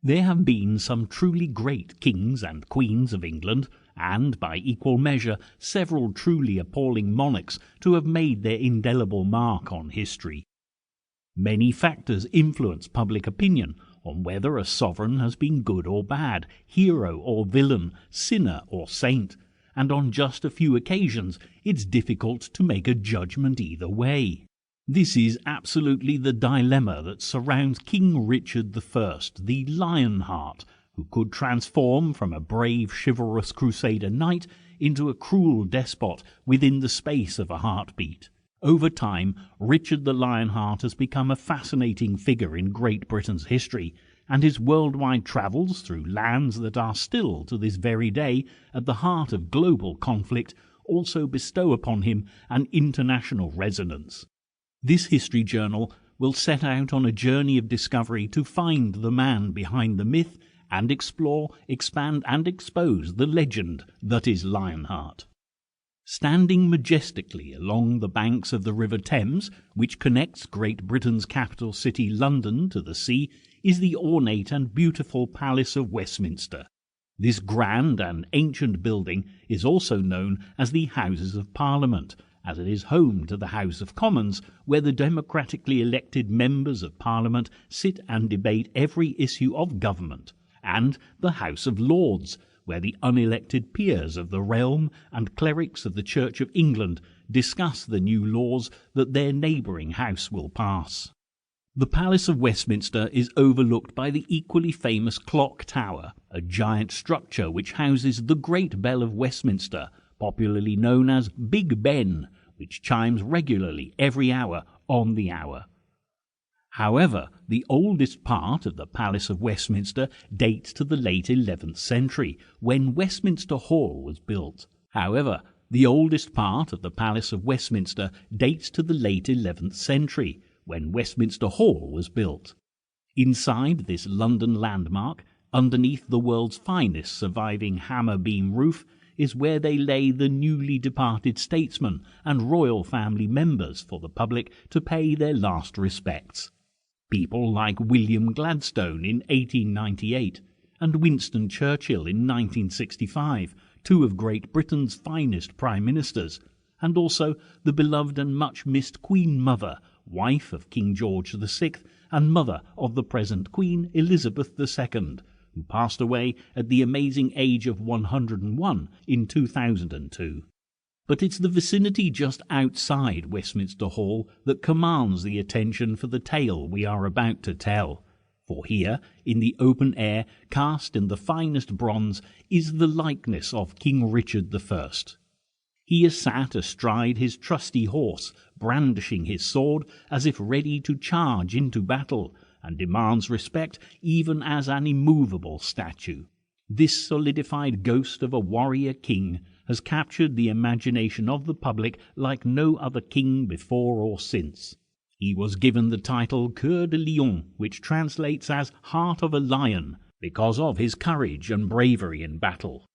There have been some truly great kings and queens of England, and, by equal measure, several truly appalling monarchs to have made their indelible mark on history. Many factors influence public opinion on whether a sovereign has been good or bad, hero or villain, sinner or saint, and on just a few occasions it's difficult to make a judgment either way. This is absolutely the dilemma that surrounds King Richard I, the Lionheart, who could transform from a brave, chivalrous crusader knight into a cruel despot within the space of a heartbeat. Over time, Richard the Lionheart has become a fascinating figure in Great Britain's history, and his worldwide travels through lands that are still, to this very day, at the heart of global conflict, also bestow upon him an international resonance. This history journal will set out on a journey of discovery to find the man behind the myth and explore, expand and expose the legend that is Lionheart. Standing majestically along the banks of the River Thames, which connects Great Britain's capital city London to the sea, is the ornate and beautiful Palace of Westminster. This grand and ancient building is also known as the Houses of Parliament, as it is home to the House of Commons, where the democratically elected members of Parliament sit and debate every issue of government, and the House of Lords, where the unelected peers of the realm and clerics of the Church of England discuss the new laws that their neighbouring house will pass. The Palace of Westminster is overlooked by the equally famous Clock Tower, a giant structure which houses the Great Bell of Westminster, popularly known as Big Ben, which chimes regularly every hour on the hour. However, the oldest part of the Palace of Westminster dates to the late 11th century, when Westminster Hall was built. Inside this London landmark, underneath the world's finest surviving hammer-beam roof, is where they lay the newly departed statesmen and royal family members for the public to pay their last respects. People like William Gladstone in 1898 and Winston Churchill in 1965, two of Great Britain's finest prime ministers, and also the beloved and much-missed Queen Mother, wife of King George VI and mother of the present Queen Elizabeth II, who passed away at the amazing age of 101 in 2002. But it's the vicinity just outside Westminster Hall that commands the attention for the tale we are about to tell. For here, in the open air, cast in the finest bronze, is the likeness of King Richard I. He is sat astride his trusty horse, brandishing his sword as if ready to charge into battle, and demands respect even as an immovable statue. This solidified ghost of a warrior king has captured the imagination of the public like no other king before or since. He was given the title Cœur de Lion, which translates as Heart of a Lion, because of his courage and bravery in battle.